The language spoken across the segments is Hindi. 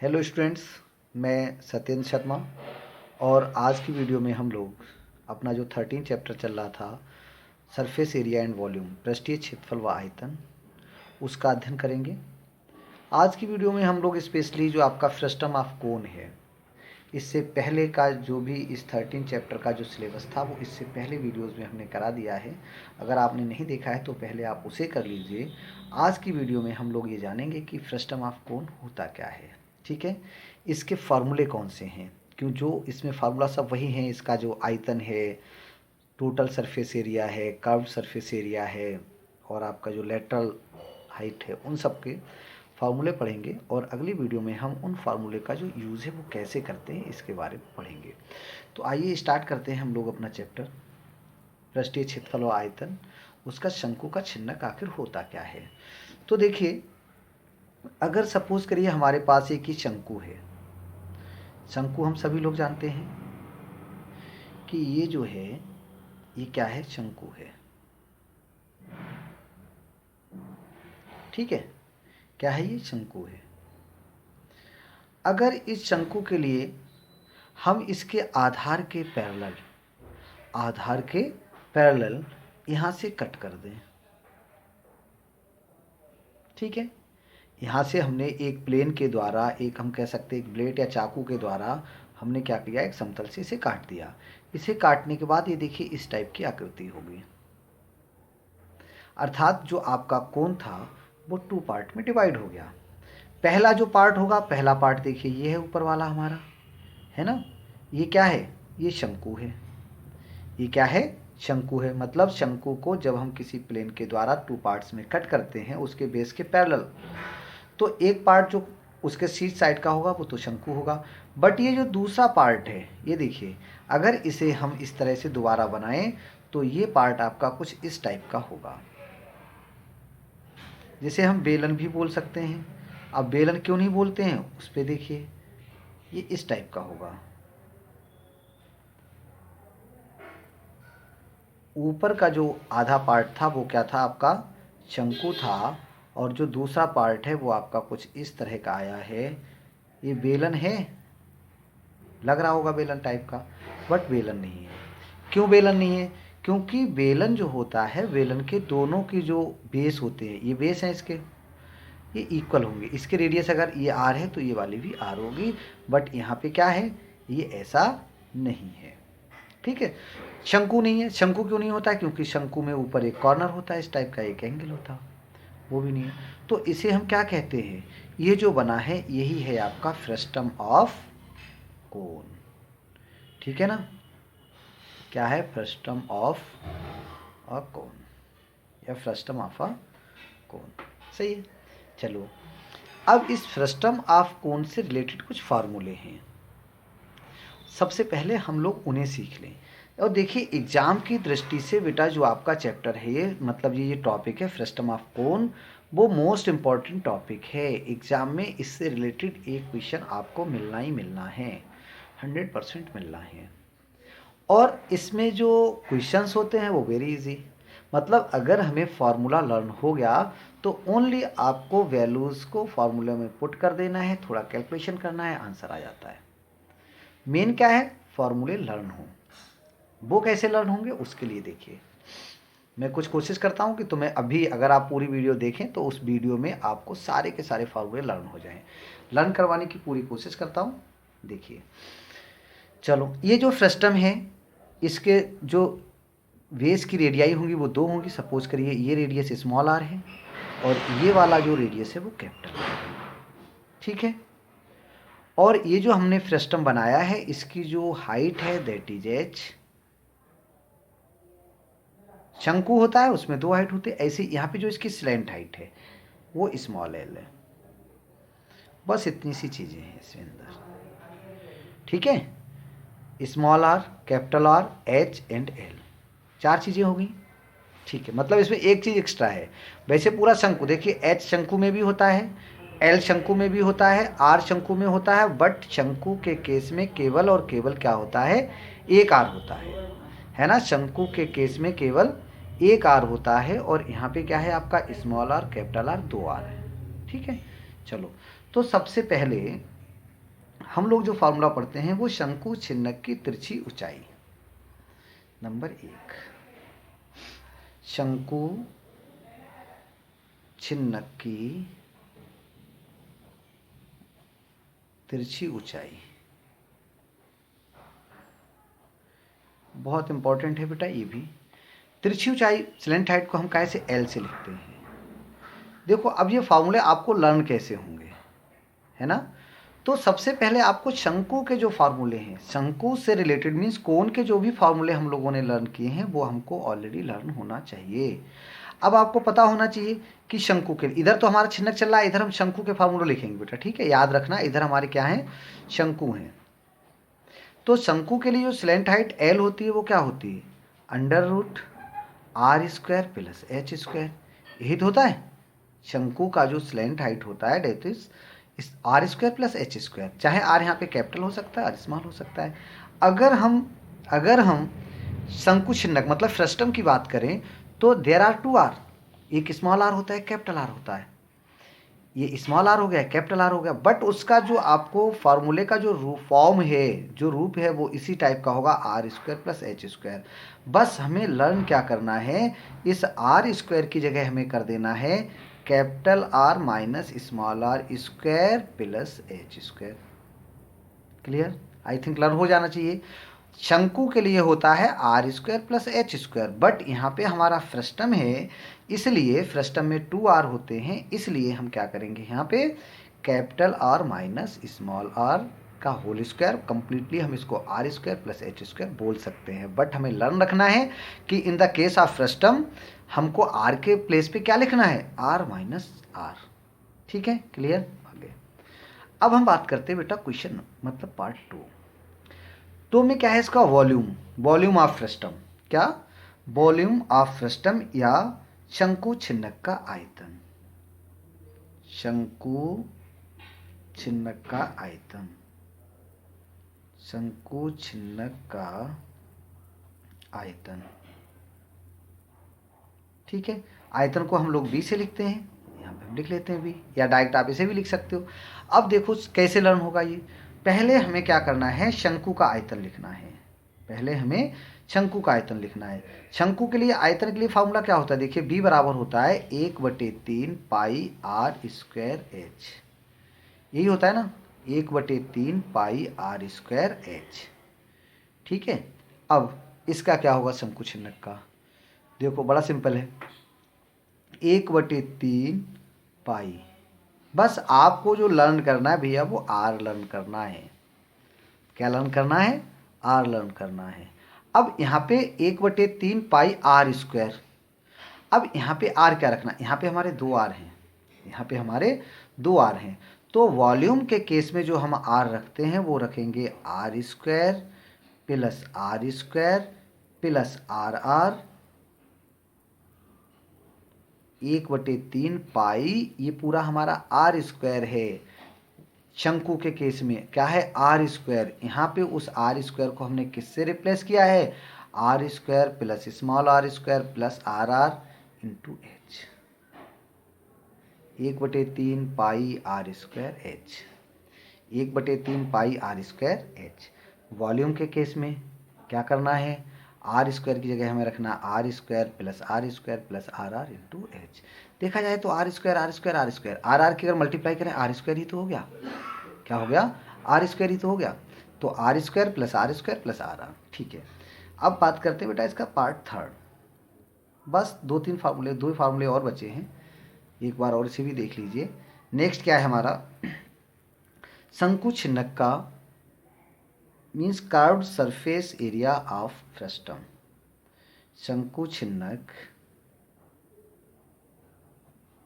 हेलो स्टूडेंट्स, मैं सत्येंद्र शर्मा। और आज की वीडियो में हम लोग अपना जो 13 चैप्टर चल रहा था, सरफेस एरिया एंड वॉल्यूम, पृष्ठीय क्षेत्रफल व आयतन, उसका अध्ययन करेंगे। आज की वीडियो में हम लोग स्पेशली जो आपका फ्रस्टम ऑफ कोन है, इससे पहले का जो भी इस 13 चैप्टर का जो सिलेबस था वो इससे पहले वीडियोज़ में हमने करा दिया है। अगर आपने नहीं देखा है तो पहले आप उसे कर लीजिए। आज की वीडियो में हम लोग ये जानेंगे कि फ्रस्टम ऑफ कोन होता क्या है, ठीक है, इसके फार्मूले कौन से हैं, क्यों जो इसमें फार्मूला सब वही हैं। इसका जो आयतन है, टोटल सरफेस एरिया है, कर्व सरफेस एरिया है, और आपका जो लेटरल हाइट है, उन सब के फार्मूले पढ़ेंगे। और अगली वीडियो में हम उन फार्मूले का जो यूज़ है वो कैसे करते हैं इसके बारे में पढ़ेंगे। तो आइए स्टार्ट करते हैं हम लोग अपना चैप्टर, पृष्ठीय क्षेत्रफल और आयतन। उसका शंकु का छिन्नक आखिर होता क्या है। तो देखिए, अगर सपोज करिए हमारे पास एक ही शंकु है। शंकु हम सभी लोग जानते हैं कि ये जो है ये क्या है, शंकु है, ठीक है। क्या है ये, शंकु है। अगर इस शंकु के लिए हम इसके आधार के पैरेलल यहाँ से कट कर दें, ठीक है। यहाँ से हमने एक प्लेन के द्वारा, एक हम कह सकते हैं एक ब्लेड या चाकू के द्वारा हमने क्या किया, एक समतल से इसे काट दिया। इसे काटने के बाद ये देखिए इस टाइप की आकृति होगी। अर्थात जो आपका कोण था वो 2 पार्ट में डिवाइड हो गया। पहला जो पार्ट होगा, पहला पार्ट देखिए ये है ऊपर वाला हमारा, है ना। ये क्या है, ये शंकु है। ये क्या है, शंकु है। मतलब शंकु को जब हम किसी प्लेन के द्वारा 2 पार्ट्स में कट करते हैं उसके बेस के पैरेलल, तो एक पार्ट जो उसके शीर्ष साइड का होगा वो तो शंकु होगा। बट ये जो दूसरा पार्ट है, ये देखिए, अगर इसे हम इस तरह से दोबारा बनाएं तो ये पार्ट आपका कुछ इस टाइप का होगा, जिसे हम बेलन भी बोल सकते हैं। अब बेलन क्यों नहीं बोलते हैं, उस पर देखिए, ये इस टाइप का होगा। ऊपर का जो आधा पार्ट था वो क्या था, आपका शंकु था, और जो दूसरा पार्ट है वो आपका कुछ इस तरह का आया है। ये बेलन है, लग रहा होगा बेलन टाइप का, बट बेलन नहीं है। क्यों बेलन नहीं है, क्योंकि बेलन जो होता है, बेलन के दोनों की जो बेस होते हैं, ये बेस हैं इसके, ये इक्वल होंगे। इसके रेडियस अगर ये आर है तो ये वाली भी आर होगी। बट यहाँ पे क्या है, ये ऐसा नहीं है, ठीक है। शंकु नहीं है। शंकु क्यों नहीं होता, क्योंकि शंकु में ऊपर एक कॉर्नर होता है, इस टाइप का एक एंगल होता, वो भी नहीं है। तो इसे हम क्या कहते हैं, ये जो बना है यही है आपका फ्रस्टम ऑफ कोन, ठीक है ना। क्या है, फ्रस्टम ऑफ अ कोन या फ्रस्टम ऑफ अ कोन, सही है। चलो, अब इस फ्रस्टम ऑफ कोन से रिलेटेड कुछ फार्मूले हैं। सबसे पहले हम लोग उन्हें सीख लें। और देखिए, एग्जाम की दृष्टि से बेटा जो आपका चैप्टर है, ये मतलब ये टॉपिक है फ्रस्टम ऑफ कोन, वो मोस्ट इम्पॉर्टेंट टॉपिक है। एग्जाम में इससे रिलेटेड एक क्वेश्चन आपको मिलना ही मिलना है, 100% मिलना है। और इसमें जो क्वेश्चंस होते हैं वो वेरी इजी। मतलब अगर हमें फार्मूला लर्न हो गया तो ओनली आपको वैल्यूज़ को फार्मूले में पुट कर देना है, थोड़ा कैलकुलेशन करना है, आंसर आ जाता है। मेन क्या है, फार्मूले लर्न हो। वो कैसे लर्न होंगे उसके लिए देखिए, मैं कुछ कोशिश करता हूँ कि तुम्हें अभी, अगर आप पूरी वीडियो देखें तो उस वीडियो में आपको सारे के सारे फार्मूले लर्न हो जाएं। लर्न करवाने की पूरी कोशिश करता हूँ। देखिए, चलो, ये जो फ्रस्टम है, इसके जो बेस की रेडियाई होंगी वो 2 होंगी। सपोज करिए ये रेडियस स्मॉल आर है और ये वाला जो रेडियस है वो कैपिटल आर है, ठीक है। और ये जो हमने फ्रस्टम बनाया है, इसकी जो हाइट है दैट इज एच। शंकु होता है उसमें 2 हाइट होते हैं, ऐसे यहाँ पे जो इसकी स्लैंट हाइट है वो स्मॉल एल है। बस इतनी सी चीज़ें हैं इसमें अंदर, ठीक है। Small r, capital R, H and L, 4 चीज़ें हो गई, ठीक है। मतलब इसमें एक चीज़ एक्स्ट्रा है। वैसे पूरा शंकु देखिए, एच शंकु में भी होता है, एल शंकु में भी होता है, आर शंकु में होता है, बट शंकु के केस में केवल और केवल क्या होता है, एक आर होता है ना। शंकु के केस में केवल एक आर होता है, और यहाँ पे क्या है आपका small r, capital R, 2 r है, ठीक है। चलो, तो सबसे पहले हम लोग जो फार्मूला पढ़ते हैं वो शंकु छिन्नक की तिरछी ऊंचाई। नंबर 1, शंकु छिन्नक की तिरछी ऊंचाई बहुत इंपॉर्टेंट है बेटा। ये भी तिरछी ऊंचाई स्लेंट हाइट को हम कैसे एल से लिखते हैं। देखो अब ये फार्मूले आपको लर्न कैसे होंगे, है ना। तो सबसे पहले आपको शंकु के जो फार्मूले हैं, शंकु से रिलेटेड मीन्स कोण के जो भी फार्मूले हम लोगों ने लर्न किए हैं वो हमको ऑलरेडी लर्न होना चाहिए। अब आपको पता होना चाहिए कि शंकु के, इधर तो हमारा छिन्नक चल रहा है, इधर हम शंकु के फार्मूले लिखेंगे बेटा, ठीक है। याद रखना इधर हमारे क्या है, शंकु हैं। तो शंकु के लिए जो स्लेंट हाइट एल होती है वो क्या होती है, √r² प्लस h²। यही तो होता है शंकु का जो स्लेंट हाइट होता है, date is r² plus h²। चाहे r यहाँ पे कैपिटल हो सकता है, r स्मॉल हो सकता है। अगर हम शंकु छिन्नक मतलब फ्रस्टम की बात करें तो देयर आर 2 r, एक स्मॉल r होता है, कैपिटल R होता है। ये स्मॉल r हो गया, कैपिटल R हो गया, बट उसका जो आपको फार्मूले का जो फॉर्म है, जो रूप है, वो इसी टाइप का होगा, r² प्लस h²। बस हमें लर्न क्या करना है, इस r² की जगह हमें कर देना है capital R minus small r² plus h²। Clear, I think learn हो जाना चाहिए। शंकु के लिए होता है r² प्लस h², बट यहाँ पे हमारा फ्रस्टम है, इसलिए फ्रस्टम में 2 r होते हैं, इसलिए हम क्या करेंगे यहाँ पे capital R minus small r का होल स्क्वायर। कंप्लीटली हम इसको r² प्लस h² बोल सकते हैं, बट हमें लर्न रखना है कि in the case of frustum हमको r के प्लेस पे क्या लिखना है, r माइनस r। ठीक है, क्लियर। आगे अब हम बात करते हैं बेटा क्वेश्चन मतलब पार्ट 2। तो में क्या है इसका वॉल्यूम ऑफ फ्रस्टम, क्या वॉल्यूम ऑफ फ्रस्टम या शंकु छिन्नक का आयतन, शंकु छिन्नक का आयतन, शंकु छिन्नक का आयतन। ठीक है, आयतन को हम लोग b से लिखते हैं, यहाँ पे हम लिख लेते हैं b, या डायरेक्ट आप इसे भी लिख सकते हो। अब देखो कैसे लर्न होगा ये। पहले हमें क्या करना है, शंकु का आयतन लिखना है। पहले हमें शंकु का आयतन लिखना है। शंकु के लिए आयतन के लिए फार्मूला क्या होता है, देखिए b बराबर होता है 1/3 पाई r²h। यही होता है ना, 1/3 पाई r²h। ठीक है, अब इसका क्या होगा शंकु छिन्नक का, देखो बड़ा सिंपल है, 1/3 पाई। बस आपको जो लर्न करना है भैया वो r लर्न करना है। क्या लर्न करना है, r लर्न करना है। अब यहाँ पे 1/3 पाई r²। अब यहाँ पे r क्या रखना, यहाँ पे हमारे 2 r हैं, यहाँ पे हमारे 2 r हैं। तो वॉल्यूम के केस में जो हम r रखते हैं वो रखेंगे r² plus r² plus r 1/3 पाई, ये पूरा हमारा r² है। शंकु के केस में क्या है, r²। यहाँ पे उस r² को हमने किससे रिप्लेस किया है, r² plus small r² plus r into h, 1/3 पाई r²h, 1/3 पाई r²h। वॉल्यूम के केस में क्या करना है, r² की जगह हमें रखना r² plus r into h। देखा जाए तो r² की अगर मल्टीप्लाई करें r² ही तो हो गया, क्या हो गया, r² ही तो हो गया। तो r² प्लस r। ठीक है, अब बात करते हैं बेटा इसका पार्ट 3। बस 2 फार्मूले और बचे हैं, एक बार और इसे भी देख लीजिए। नेक्स्ट क्या है हमारा, शंकु छिन्नक का means curved surface area of frustum. शंकु छिन्नक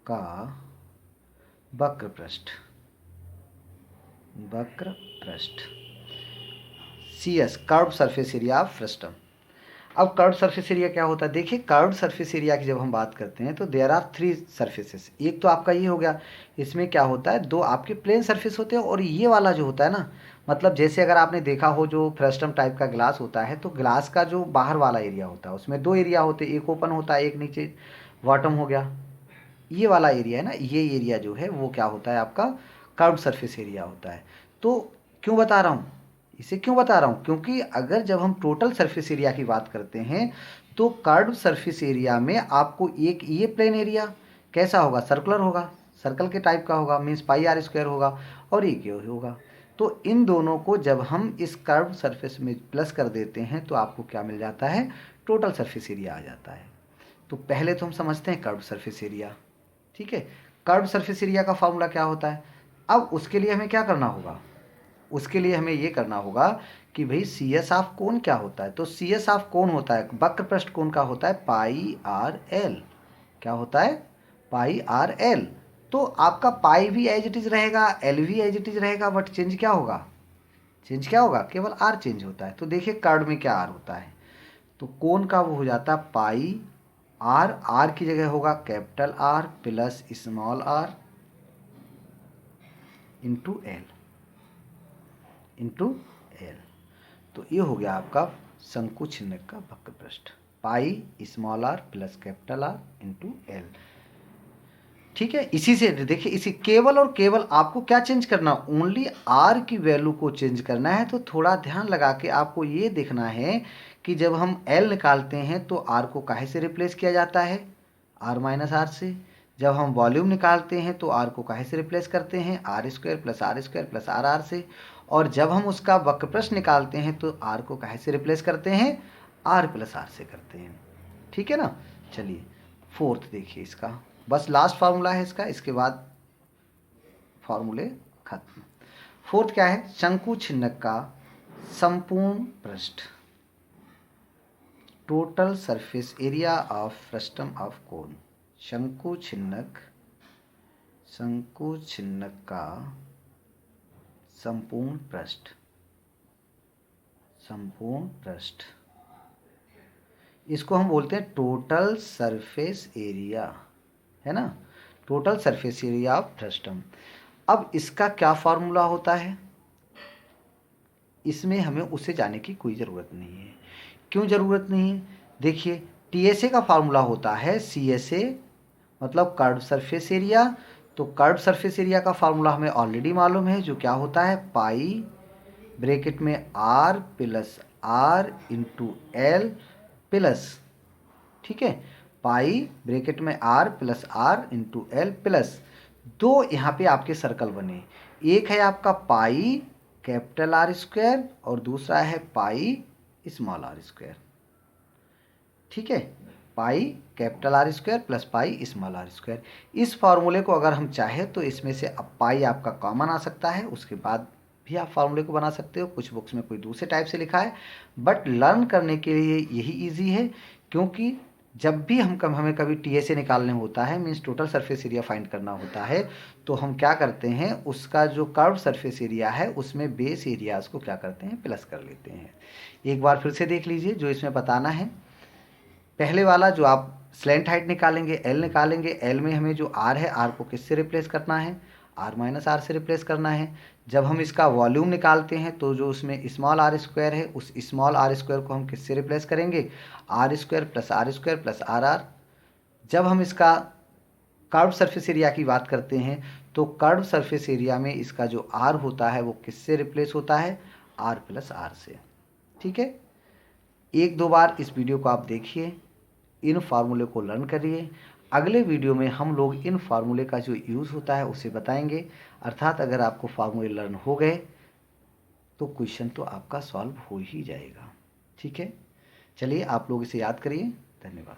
का वक्र पृष्ठ CS curved surface area of frustum. अब कर्व्ड सरफेस एरिया क्या होता है, देखिए कर्व्ड सरफेस एरिया की जब हम बात करते हैं तो देयर आर 3 सरफेसेस। एक तो आपका ये हो गया, इसमें क्या होता है 2 आपके प्लेन सरफेस होते हैं, और ये वाला जो होता है ना, मतलब जैसे अगर आपने देखा हो जो फ्रस्टम टाइप का ग्लास होता है, तो ग्लास का जो बाहर वाला एरिया होता है उसमें 2 एरिया होते हैं, एक ओपन होता है, एक नीचे बॉटम हो गया। ये वाला एरिया है ना, ये एरिया जो है वो क्या होता है आपका कर्व्ड सरफेस एरिया होता है। तो क्यों बता रहा हूँ, इसे क्यों बता रहा हूँ, क्योंकि अगर जब हम टोटल सरफेस एरिया की बात करते हैं तो कर्व सरफेस एरिया में आपको एक ये प्लेन एरिया कैसा होगा, सर्कुलर होगा, सर्कल के टाइप का होगा, मीन्स पाई आर स्क्वायर होगा, और एक ये होगा। तो इन दोनों को जब हम इस कर्व सरफेस में प्लस कर देते हैं तो आपको क्या मिल जाता है, टोटल सरफेस एरिया आ जाता है। तो पहले तो हम समझते हैं कर्व सरफेस एरिया, ठीक है। कर्व सरफेस एरिया का फॉर्मूला क्या होता है। अब उसके लिए हमें क्या करना होगा, उसके लिए हमें ये करना होगा कि भाई सी एस ऑफ कोण क्या होता है। तो सी एस ऑफ कोण होता है, वक्र पृष्ठ कोण का होता है पाई आर एल। क्या होता है, पाई आर एल। तो आपका पाई भी एज इट इज रहेगा, एल भी एज इट इज रहेगा, बट चेंज क्या होगा, चेंज क्या होगा, केवल आर चेंज होता है। तो देखिए कर्व में क्या आर होता है, तो कोण का वो हो जाता है पाई आर, आर की जगह होगा capital R plus small r into l, into l. तो ये हो गया आपका शंकु छिन्नक का वक्र पृष्ठ, pi small r plus capital R into l. ठीक है, इसी से देखिए, इसी केवल और केवल आपको क्या चेंज करना, ओनली आर की वैल्यू को चेंज करना है। तो थोड़ा ध्यान लगा के आपको ये देखना है कि जब हम एल निकालते हैं तो आर को काहे से रिप्लेस किया जाता है, आर माइनस आर से। जब हम वॉल्यूम निकालते हैं तो आर को काहे से रिप्लेस करते हैं, R square plus R r से। और जब हम उसका वक्र पृष्ठ निकालते हैं तो आर को काहे से रिप्लेस करते हैं, आर प्लस आर से करते हैं। ठीक है ना। चलिए फोर्थ देखिए, इसका बस लास्ट फार्मूला है इसका, इसके बाद फार्मूले खत्म। फोर्थ क्या है, शंकु छिन्नक का संपूर्ण पृष्ठ, total surface area of frustum of cone. शंकु छिन्नक, शंकु छिन्नक का संपूर्ण पृष्ठ, संपूर्ण पृष्ठ, इसको हम बोलते हैं टोटल सरफेस एरिया, है ना, total surface area of frustum. अब इसका क्या फार्मूला होता है, इसमें हमें उसे जाने की कोई ज़रूरत नहीं है। क्यों ज़रूरत नहीं है, देखिए टीएसए का फार्मूला होता है सीएसए, मतलब कर्व सरफेस एरिया। तो कर्व सरफेस एरिया का फार्मूला हमें ऑलरेडी मालूम है, जो क्या होता है, पाई ब्रैकेट में R plus r into l plus, ठीक है, पाई ब्रैकेट में R plus r into l plus दो यहाँ पे आपके सर्कल बने, एक है आपका पाई कैपिटल आर स्क्वायर और दूसरा है पाई स्मॉल आर स्क्वायर। ठीक है, pi capital R square plus pi small r square. इस फॉर्मूले को अगर हम चाहें तो इसमें से अब पाई आपका कॉमन आ सकता है, उसके बाद भी आप फार्मूले को बना सकते हो। कुछ बुक्स में कोई दूसरे टाइप से लिखा है, बट लर्न करने के लिए यही इजी है, क्योंकि जब भी हमें कभी टीएसए निकालने होता है, means total surface area find करना होता है, तो हम क्या करते हैं, उसका जो कर्व सरफेस एरिया है उसमें बेस एरियाज को क्या करते हैं, प्लस कर लेते हैं। एक बार फिर से देख लीजिए जो इसमें बताना है। पहले वाला जो आप स्लैंट हाइट निकालेंगे, एल निकालेंगे, एल में हमें जो आर है, आर को किससे रिप्लेस करना है, आर माइनस आर से रिप्लेस करना है। जब हम इसका वॉल्यूम निकालते हैं तो जो उसमें स्मॉल आर स्क्वायर है, उस स्मॉल आर स्क्वायर को हम किससे रिप्लेस करेंगे, R square plus R r. जब हम इसका कर्व सरफेस एरिया की बात करते हैं तो कर्व सरफेस एरिया में इसका जो आर होता है वो किससे रिप्लेस होता है, आर प्लस आर से। ठीक है, एक दो बार इस वीडियो को आप देखिए, इन फार्मूले को लर्न करिए। अगले वीडियो में हम लोग इन फार्मूले का जो यूज़ होता है उसे बताएंगे। अर्थात अगर आपको फार्मूले लर्न हो गए तो क्वेश्चन तो आपका सॉल्व हो ही जाएगा। ठीक है, चलिए आप लोग इसे याद करिए। धन्यवाद।